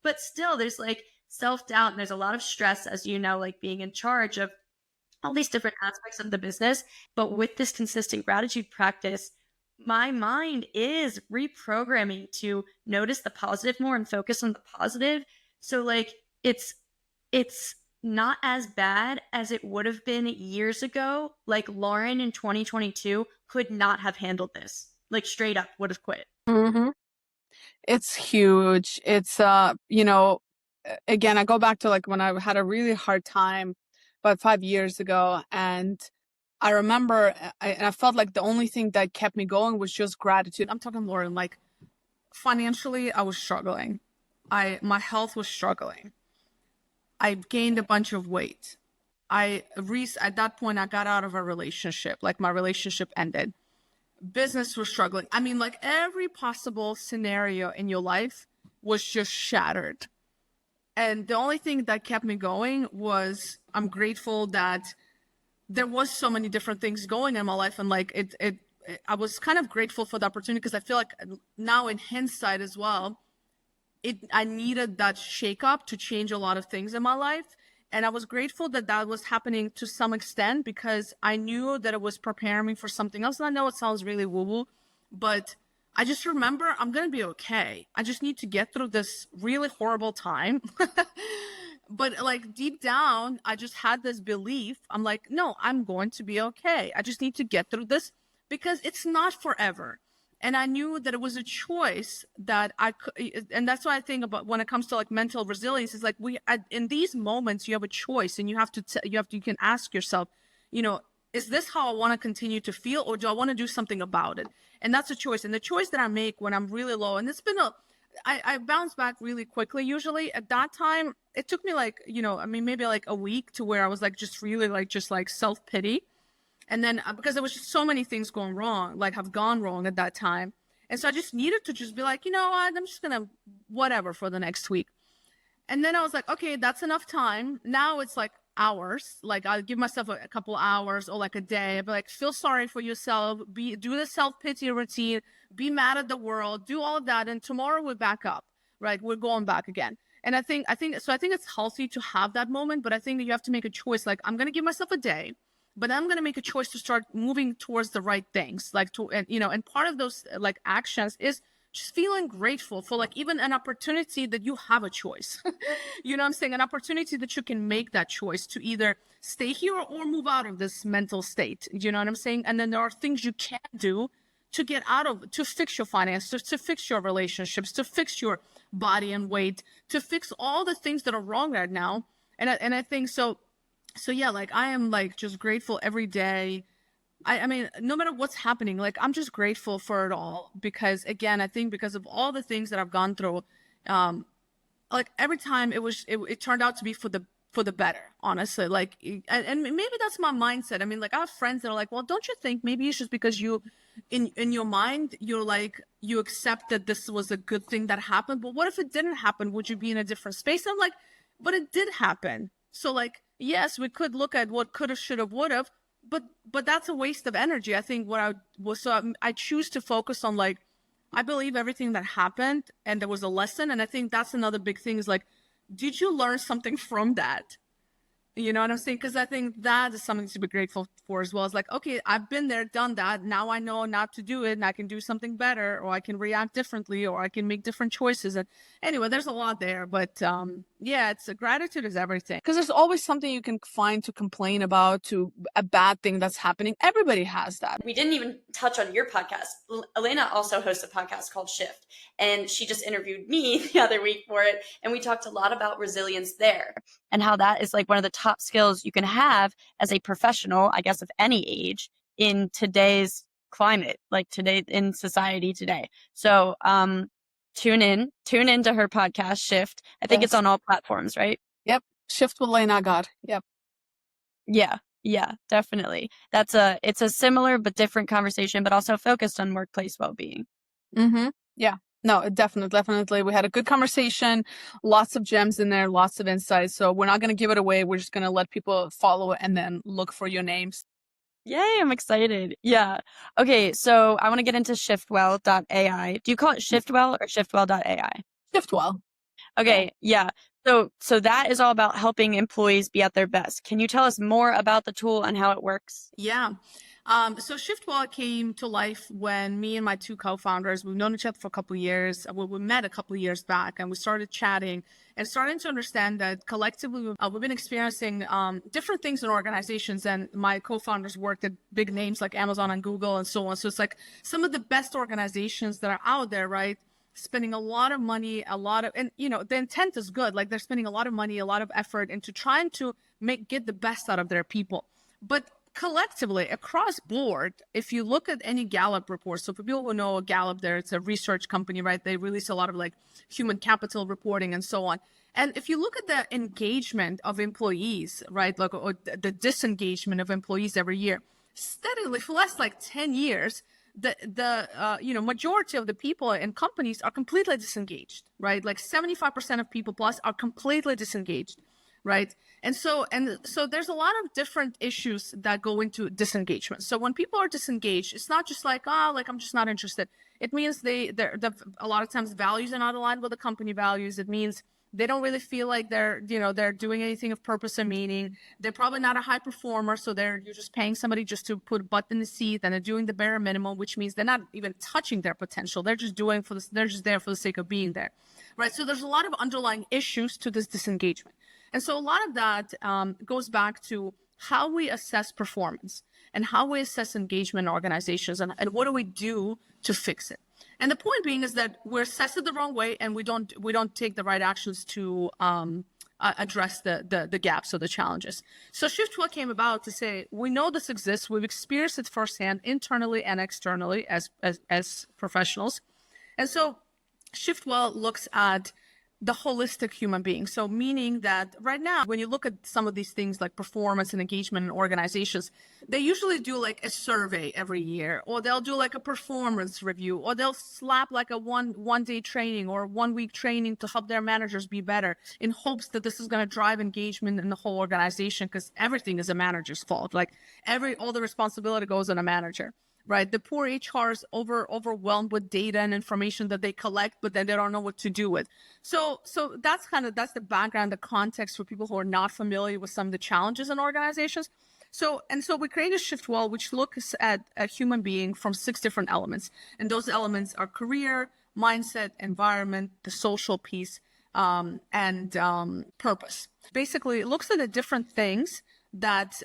But still, there's like self-doubt and there's a lot of stress, as you know, like being in charge of all these different aspects of the business. But with this consistent gratitude practice, my mind is reprogramming to notice the positive more and focus on the positive. So like it's not as bad as it would have been years ago. Like Lauren in 2022 could not have handled this. Like straight up would have quit. Mm-hmm. It's huge. It's, again, I go back to like when I had a really hard time about 5 years ago. And I remember, I felt like the only thing that kept me going was just gratitude. I'm talking, Lauren, like financially, I was struggling. My health was struggling. I gained a bunch of weight. At that point, I got out of a relationship. Like my relationship ended. Business was struggling. I mean, like every possible scenario in your life was just shattered. And the only thing that kept me going was I'm grateful that there was so many different things going in my life. And like I was kind of grateful for the opportunity because I feel like now in hindsight as well, I needed that shakeup to change a lot of things in my life. And I was grateful that that was happening to some extent because I knew that it was preparing me for something else. And I know it sounds really woo-woo, but I just remember I'm going to be okay. I just need to get through this really horrible time. But like deep down, I just had this belief. I'm like, no, I'm going to be okay. I just need to get through this because it's not forever. And I knew that it was a choice that I could, and that's why I think about when it comes to like mental resilience, is like in these moments, you have a choice, and you have to, you can ask yourself, is this how I want to continue to feel, or do I want to do something about it? And that's a choice. And the choice that I make when I'm really low, and it's been I bounce back really quickly. Usually at that time, it took me like, maybe like a week to where I was like, just really like, just like self-pity. And then because there was just so many things going wrong, like have gone wrong at that time. And so I just needed to just be like, you know what, I'm just going to whatever for the next week. And then I was like, okay, that's enough time. Now it's like hours. Like I'll give myself a couple hours or like a day. I'll be like, feel sorry for yourself. Do the self-pity routine. Be mad at the world. Do all of that. And tomorrow we're back up, right? We're going back again. And I think it's healthy to have that moment. But I think that you have to make a choice. Like I'm going to give myself a day, but I'm going to make a choice to start moving towards the right things. And part of those like actions is just feeling grateful for like even an opportunity that you have a choice. You know what I'm saying? An opportunity that you can make that choice to either stay here or move out of this mental state. You know what I'm saying? And then there are things you can do to get out of, to fix your finances, to fix your relationships, to fix your body and weight, to fix all the things that are wrong right now. And I think so yeah, like I am like just grateful every day. I mean, no matter what's happening, like I'm just grateful for it all, because again, I think because of all the things that I've gone through, like every time it turned out to be for the better, honestly. Like, and maybe that's my mindset. I mean, like I have friends that are like, well, don't you think maybe it's just because you, in your mind, you're like, you accept that this was a good thing that happened. But what if it didn't happen? Would you be in a different space? And I'm like, but it did happen. So like, yes, we could look at what could have, should have, would have, but that's a waste of energy. I think I choose to focus on like, I believe everything that happened and there was a lesson. And I think that's another big thing is like, did you learn something from that? You know what I'm saying? Because I think that is something to be grateful for as well. It's like, okay, I've been there, done that. Now I know not to do it, and I can do something better, or I can react differently, or I can make different choices. And anyway, there's a lot there. But yeah, gratitude is everything. Because there's always something you can find to complain about, to a bad thing that's happening. Everybody has that. We didn't even touch on your podcast. Elena also hosts a podcast called Shift, and she just interviewed me the other week for it. And we talked a lot about resilience there. And how that is like one of the top skills you can have as a professional, I guess, of any age in today's climate, like today in society today. So tune in to her podcast, Shift. I think it's on all platforms, right? Yep. Shift with Elena Agar. Yep. Yeah, definitely. It's a similar but different conversation, but also focused on workplace well-being. Mm-hmm. Yeah. No, definitely. We had a good conversation, lots of gems in there, lots of insights. So we're not going to give it away. We're just going to let people follow it and then look for your names. Yay, I'm excited. Yeah. Okay, so I want to get into Shiftwell.ai. Do you call it Shiftwell or Shiftwell.ai? Shiftwell. Okay, yeah. So that is all about helping employees be at their best. Can you tell us more about the tool and how it works? Yeah. So Shiftwell came to life when me and my two co-founders, we've known each other for a couple of years. We met a couple of years back, and we started chatting and starting to understand that collectively we've been experiencing different things in organizations. And my co-founders worked at big names like Amazon and Google and so on. So it's like some of the best organizations that are out there, right? Spending a lot of money, and the intent is good. Like they're spending a lot of money, a lot of effort into trying to get the best out of their people. But collectively, across board, if you look at any Gallup report, so for people who know Gallup, it's a research company, right? They release a lot of like human capital reporting and so on. And if you look at the engagement of employees, right, like or the disengagement of employees every year, steadily for the last like 10 years, the majority of the people in companies are completely disengaged, right? Like 75% of people plus are completely disengaged. Right. And so there's a lot of different issues that go into disengagement. So when people are disengaged, it's not just like, I'm just not interested. It means they're a lot of times values are not aligned with the company values. It means they don't really feel like they're doing anything of purpose and meaning. They're probably not a high performer. So you're just paying somebody just to put a butt in the seat, and they're doing the bare minimum, which means they're not even touching their potential. They're just they're just there for the sake of being there. Right. So there's a lot of underlying issues to this disengagement. And so a lot of that goes back to how we assess performance. and how we assess engagement in organizations, and what do we do to fix it. And the point being is that we're assessed it the wrong way, and we don't take the right actions to address the gaps or the challenges. So Shiftwell came about to say, we know this exists, we've experienced it firsthand, internally and externally as professionals. And so Shiftwell looks at the holistic human being. So meaning that right now, when you look at some of these things like performance and engagement in organizations, they usually do like a survey every year, or they'll do like a performance review, or they'll slap like a one day training or 1 week training to help their managers be better, in hopes that this is going to drive engagement in the whole organization, because everything is a manager's fault. Like all the responsibility goes on a manager. Right. The poor HR is overwhelmed with data and information that they collect, but then they don't know what to do with. So that's the background, the context for people who are not familiar with some of the challenges in organizations. So we created Shiftwell, which looks at a human being from 6 different elements. And those elements are career, mindset, environment, the social piece, and purpose. Basically, it looks at the different things that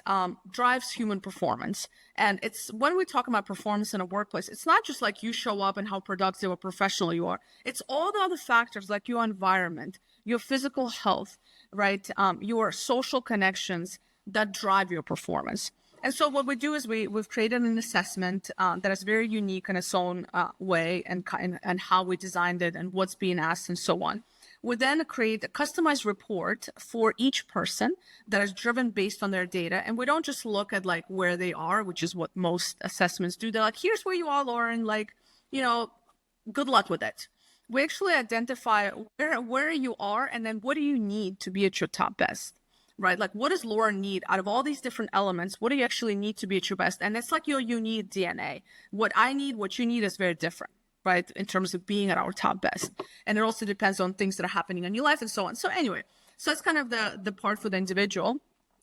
drives human performance. And it's when we talk about performance in a workplace, it's not just like you show up and how productive or professional you are. It's all the other factors like your environment, your physical health, right? Your social connections that drive your performance. And so what we do is we've created an assessment that is very unique in its own way, and how we designed it and what's being asked and so on. We then create a customized report for each person that is driven based on their data. And we don't just look at like where they are, which is what most assessments do. They're like, here's where you are, Lauren, like, good luck with it. We actually identify where you are, and then what do you need to be at your top best, right? Like, what does Lauren need out of all these different elements? What do you actually need to be at your best? And it's like your unique DNA. What I need, what you need is very different, right, in terms of being at our top best. And it also depends on things that are happening in your life and so on. So anyway, so that's kind of the part for the individual.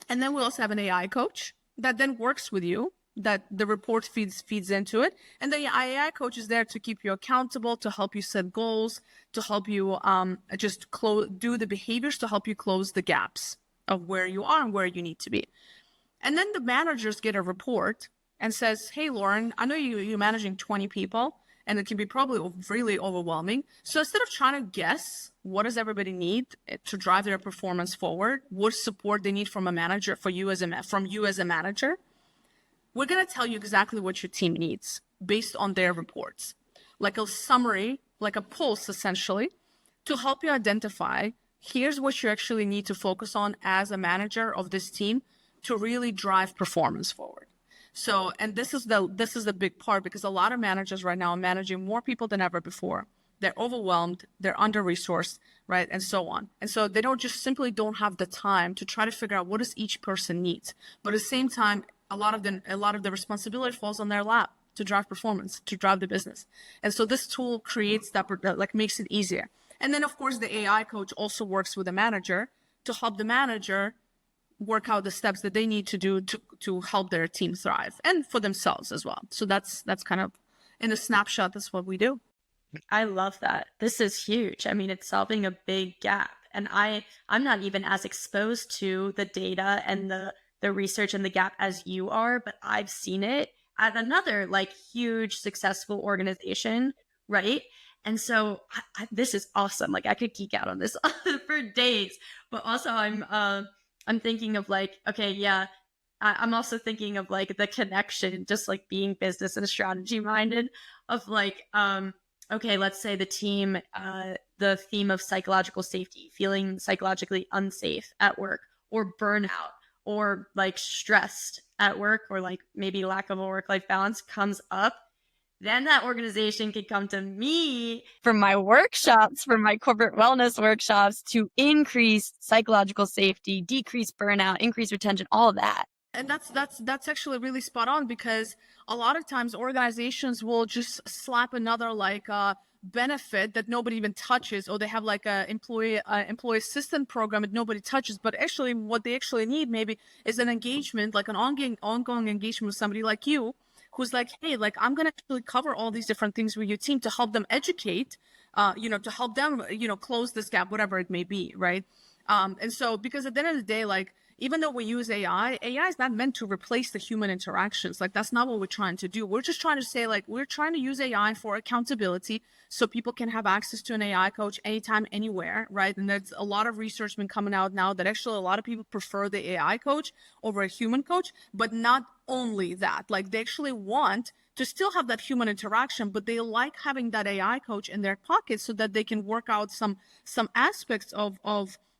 And then we also have an AI coach that then works with you, that the report feeds into it. And the AI coach is there to keep you accountable, to help you set goals, to help you do the behaviors to help you close the gaps of where you are and where you need to be. And then the managers get a report and says, hey, Lauren, I know you're managing 20 people, and it can be probably really overwhelming. So instead of trying to guess what does everybody need to drive their performance forward, what support they need from a manager, from you as a manager, we're going to tell you exactly what your team needs based on their reports, like a summary, like a pulse, essentially, to help you identify, here's what you actually need to focus on as a manager of this team to really drive performance forward. So, and this is the big part, because a lot of managers right now are managing more people than ever before. They're overwhelmed, they're under-resourced, right, and so on. And so they don't have the time to try to figure out what does each person need. But at the same time, a lot of the responsibility falls on their lap to drive performance, to drive the business. And so this tool creates that, like, makes it easier. And then, of course, the AI coach also works with the manager to help the manager work out the steps that they need to do to help their team thrive, and for themselves as well. So that's kind of, in a snapshot, that's what we do. I love that. This is huge. I mean, it's solving a big gap. And I'm not even as exposed to the data and the research and the gap as you are, but I've seen it at another like huge successful organization, right? And so this is awesome. Like, I could geek out on this for days, but also I'm thinking of like, okay, yeah, I'm also thinking of like the connection, just like being business and strategy minded, of like, okay, let's say the team, the theme of psychological safety, feeling psychologically unsafe at work, or burnout, or like stressed at work, or like maybe lack of a work-life balance comes up. Then that organization can come to me for my workshops, for my corporate wellness workshops, to increase psychological safety, decrease burnout, increase retention, all of that. And that's actually really spot on, because a lot of times organizations will just slap another like benefit that nobody even touches, or they have like a employee assistant program that nobody touches. But actually, what they actually need maybe is an engagement, like an ongoing engagement with somebody like you, who's like, hey, like, I'm going to actually cover all these different things with your team to help them educate, to help them, close this gap, whatever it may be, right? And so, because at the end of the day, like, even though we use AI is not meant to replace the human interactions. Like, that's not what we're trying to do. We're just trying to say, like, we're trying to use AI for accountability so people can have access to an AI coach anytime, anywhere, right? And there's a lot of research been coming out now that actually a lot of people prefer the AI coach over a human coach, but not only that. Like, they actually want to still have that human interaction, but they like having that AI coach in their pocket so that they can work out some aspects of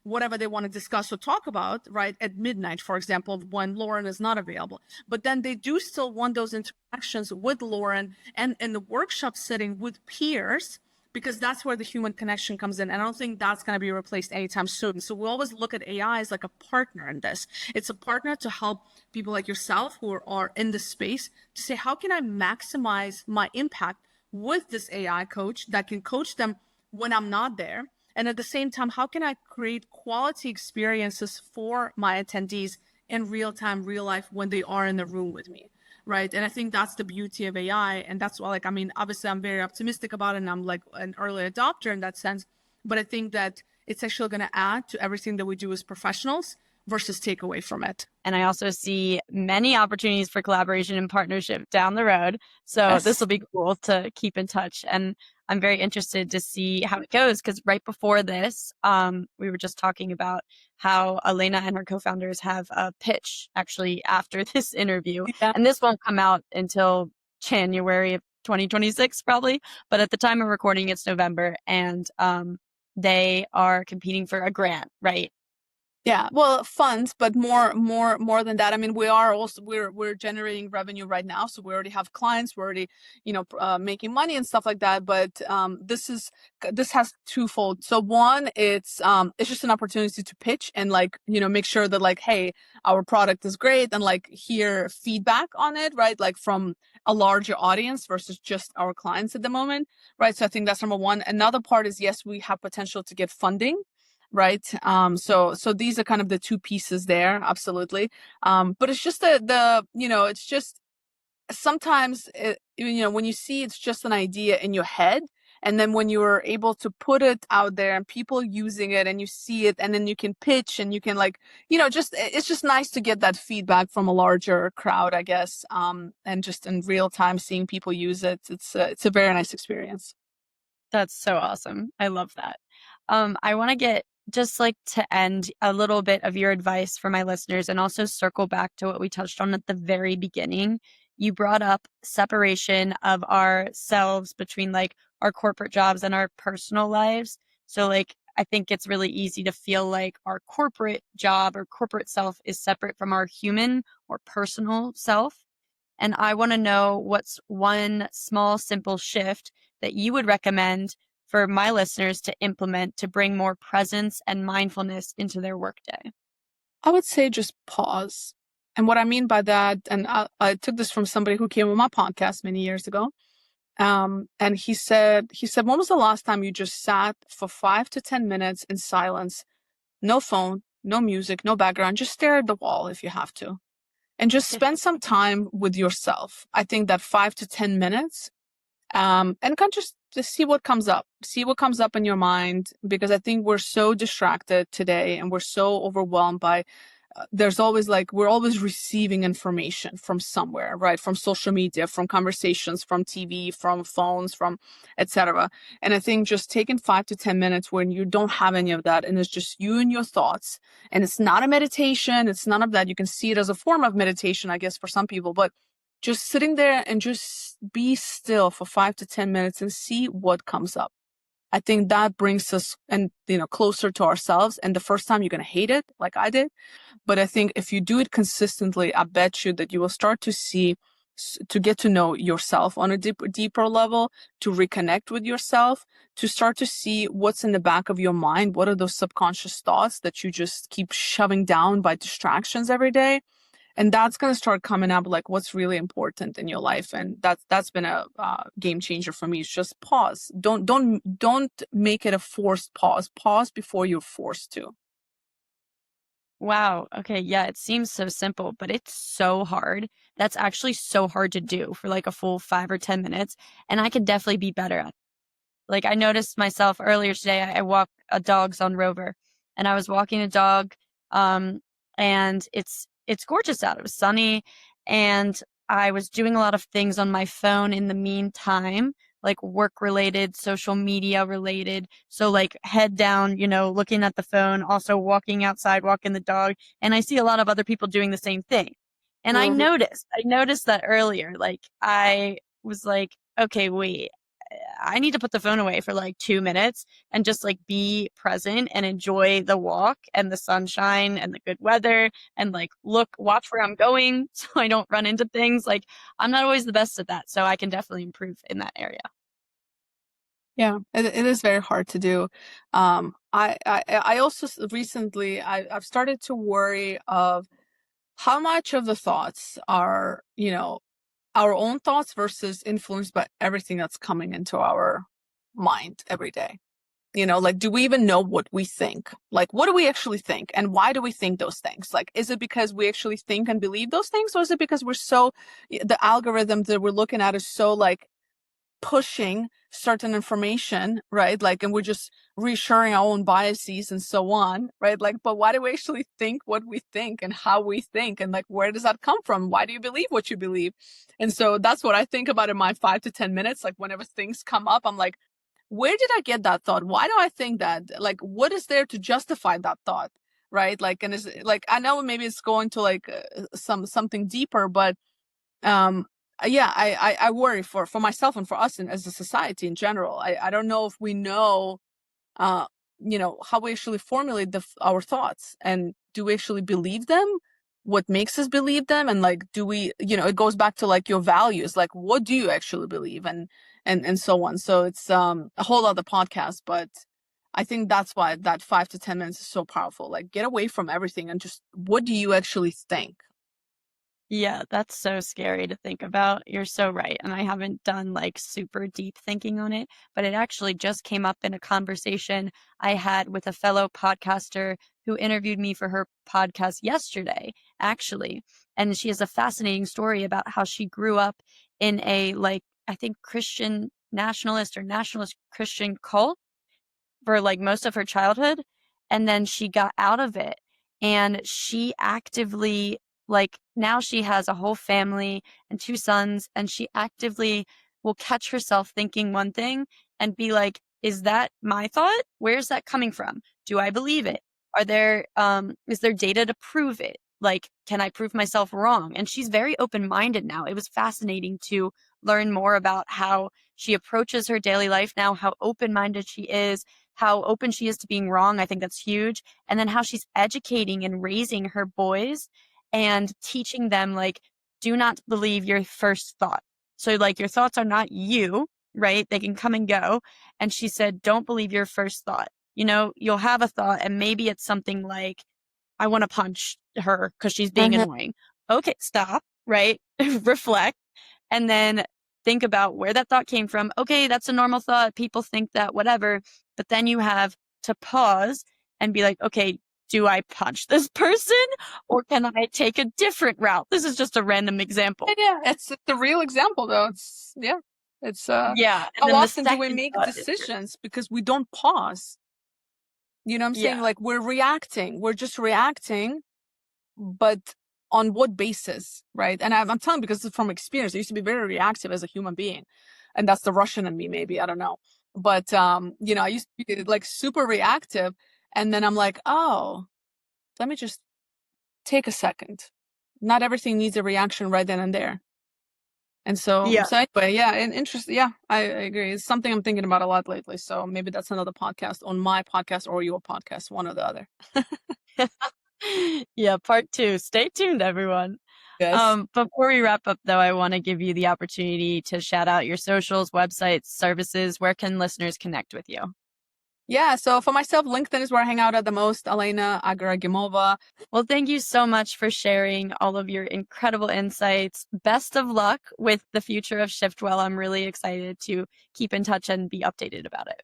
whatever they want to discuss or talk about, right, at midnight, for example, when Lauren is not available. But then they do still want those interactions with Lauren and in the workshop setting with peers, because that's where the human connection comes in. And I don't think that's going to be replaced anytime soon. So we always look at AI as like a partner in this. It's a partner to help people like yourself who are in the space to say, how can I maximize my impact with this AI coach that can coach them when I'm not there? And at the same time, how can I create quality experiences for my attendees in real time, real life, when they are in the room with me, right? And I think that's the beauty of AI. And that's why, like, I mean, obviously I'm very optimistic about it and I'm like an early adopter in that sense. But I think that it's actually going to add to everything that we do as professionals versus take away from it. And I also see many opportunities for collaboration and partnership down the road. So Yes. this will be cool to keep in touch. And I'm very interested to see how it goes, because right before this, we were just talking about how Elena and her co-founders have a pitch actually after this interview. Yeah. And this won't come out until January of 2026 probably. But at the time of recording, it's November, and they are competing for a grant, right? Yeah, well, funds, but more than that. I mean, we're generating revenue right now, so we already have clients. We're already, making money and stuff like that. But this has twofold. So one, it's just an opportunity to pitch and make sure that hey, our product is great, and hear feedback on it, right? Like from a larger audience versus just our clients at the moment, right? So I think that's number one. Another part is, yes, we have potential to get funding. Right. So these are kind of the two pieces there. Absolutely. But it's just it's just sometimes, when you see it's just an idea in your head, and then when you're able to put it out there and people using it and you see it, and then you can pitch and you can it's just nice to get that feedback from a larger crowd, I guess. And just in real time seeing people use it. It's a very nice experience. That's so awesome. I love that. I want to get just to end a little bit of your advice for my listeners, and also circle back to what we touched on at the very beginning. You brought up separation of ourselves between our corporate jobs and our personal lives. So I think it's really easy to feel like our corporate job or corporate self is separate from our human or personal self. And I want to know what's one small, simple shift that you would recommend for my listeners to implement to bring more presence and mindfulness into their workday. I would say just pause. And what I mean by that, and I took this from somebody who came on my podcast many years ago. And he said, when was the last time you just sat for 5 to 10 minutes in silence? No phone, no music, no background, just stare at the wall if you have to. And just spend some time with yourself. I think that 5 to 10 minutes, and kind of just see what comes up. See what comes up in your mind, because I think we're so distracted today and we're so overwhelmed by there's always we're always receiving information from somewhere, right? From social media, from conversations, from TV, from phones, from etc. And I think just taking 5 to 10 minutes when you don't have any of that, and it's just you and your thoughts, and it's not a meditation, it's none of that. You can see it as a form of meditation, I guess, for some people, but just sitting there and just be still for 5 to 10 minutes and see what comes up. I think that brings us closer to ourselves. And the first time you're going to hate it, like I did. But I think if you do it consistently, I bet you that you will start to get to know yourself on a deeper level, to reconnect with yourself, to start to see what's in the back of your mind. What are those subconscious thoughts that you just keep shoving down by distractions every day? And that's going to start coming up, what's really important in your life. And that's been a game changer for me. It's just pause. Don't make it a forced pause. Pause before you're forced to. Wow. Okay. Yeah. It seems so simple, but it's so hard. That's actually so hard to do for a full 5 or 10 minutes. And I could definitely be better at it. I noticed myself earlier today, I walk dogs on Rover, and I was walking a dog, and it's gorgeous out. It was sunny, and I was doing a lot of things on my phone in the meantime, like work related, social media related. So like head down, looking at the phone, also walking outside, walking the dog. And I see a lot of other people doing the same thing. And I noticed that earlier, like I was like, okay, wait, I need to put the phone away for like 2 minutes and just like be present and enjoy the walk and the sunshine and the good weather and like watch where I'm going so I don't run into things. Like I'm not always the best at that. So I can definitely improve in that area. Yeah, it is very hard to do. I also recently I've started to worry of how much of the thoughts are, our own thoughts versus influenced by everything that's coming into our mind every day. Like, do we even know what we think? Like, what do we actually think? And why do we think those things? Like, is it because we actually think and believe those things? Or is it because the algorithm that we're looking at is so like pushing certain information, right? Like, and we're just reassuring our own biases and so on, right? Like, but why do we actually think what we think and how we think? And like, where does that come from? Why do you believe what you believe? And so that's what I think about in my 5 to 10 minutes. Like, whenever things come up, I'm like, where did I get that thought? Why do I think that? Like, what is there to justify that thought? Right? Like, and is like, I know maybe it's going to like something deeper, but yeah, I worry for myself and for us and as a society in general. I don't know if we know, how we actually formulate our thoughts, and do we actually believe them? What makes us believe them? And like, do we, it goes back to like your values, like what do you actually believe, and so on. So it's a whole other podcast, but I think that's why that 5 to 10 minutes is so powerful. Like, get away from everything and just, what do you actually think? Yeah, that's so scary to think about. You're so right. And I haven't done like super deep thinking on it, but it actually just came up in a conversation I had with a fellow podcaster who interviewed me for her podcast yesterday, actually. And she has a fascinating story about how she grew up in a like, I think Christian nationalist or nationalist Christian cult for like most of her childhood. And then she got out of it, and she actively, like, now she has a whole family and 2 sons, and she actively will catch herself thinking one thing and be like, is that my thought? Where's that coming from? Do I believe it? Is there data to prove it? Like, can I prove myself wrong? And she's very open-minded now. It was fascinating to learn more about how she approaches her daily life now, how open-minded she is, how open she is to being wrong. I think that's huge. And then how she's educating and raising her boys and teaching them, like, do not believe your first thought. So, like, your thoughts are not you, right? They can come and go. And she said, don't believe your first thought. You'll have a thought, and maybe it's something like, I want to punch her because she's being annoying. Okay, stop, right? Reflect, and then think about where that thought came from. Okay, that's a normal thought. People think that, whatever. But then you have to pause and be like, okay, do I punch this person, or can I take a different route? This is just a random example. Yeah, it's the real example though. It's Yeah. how often do we make decisions because we don't pause? You know what I'm saying? Like, we're reacting. We're just reacting, but on what basis, right? And I'm telling, because it's from experience. I used to be very reactive as a human being, and that's the Russian in me, maybe, I don't know. But I used to be like super reactive, and then I'm like, oh, let me just take a second. Not everything needs a reaction right then and there. And so anyway, yeah, and interesting. Yeah, I agree. It's something I'm thinking about a lot lately. So maybe that's another podcast, on my podcast or your podcast, one or the other. Yeah, part 2. Stay tuned, everyone. Yes. Before we wrap up, though, I want to give you the opportunity to shout out your socials, websites, services. Where can listeners connect with you? Yeah, so for myself, LinkedIn is where I hang out at the most. Elena Agaragimova. Well, thank you so much for sharing all of your incredible insights. Best of luck with the future of Shiftwell. I'm really excited to keep in touch and be updated about it.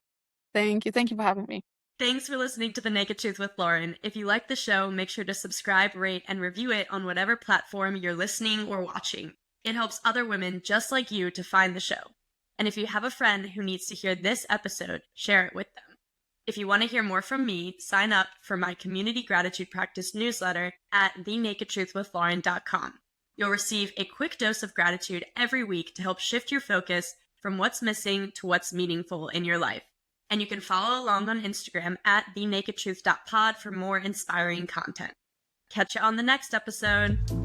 Thank you. Thank you for having me. Thanks for listening to The Naked Truth with Lauren. If you like the show, make sure to subscribe, rate, and review it on whatever platform you're listening or watching. It helps other women just like you to find the show. And if you have a friend who needs to hear this episode, share it with them. If you want to hear more from me, sign up for my Community Gratitude Practice newsletter at thenakedtruthwithlauren.com. You'll receive a quick dose of gratitude every week to help shift your focus from what's missing to what's meaningful in your life. And you can follow along on Instagram at thenakedtruth.pod for more inspiring content. Catch you on the next episode.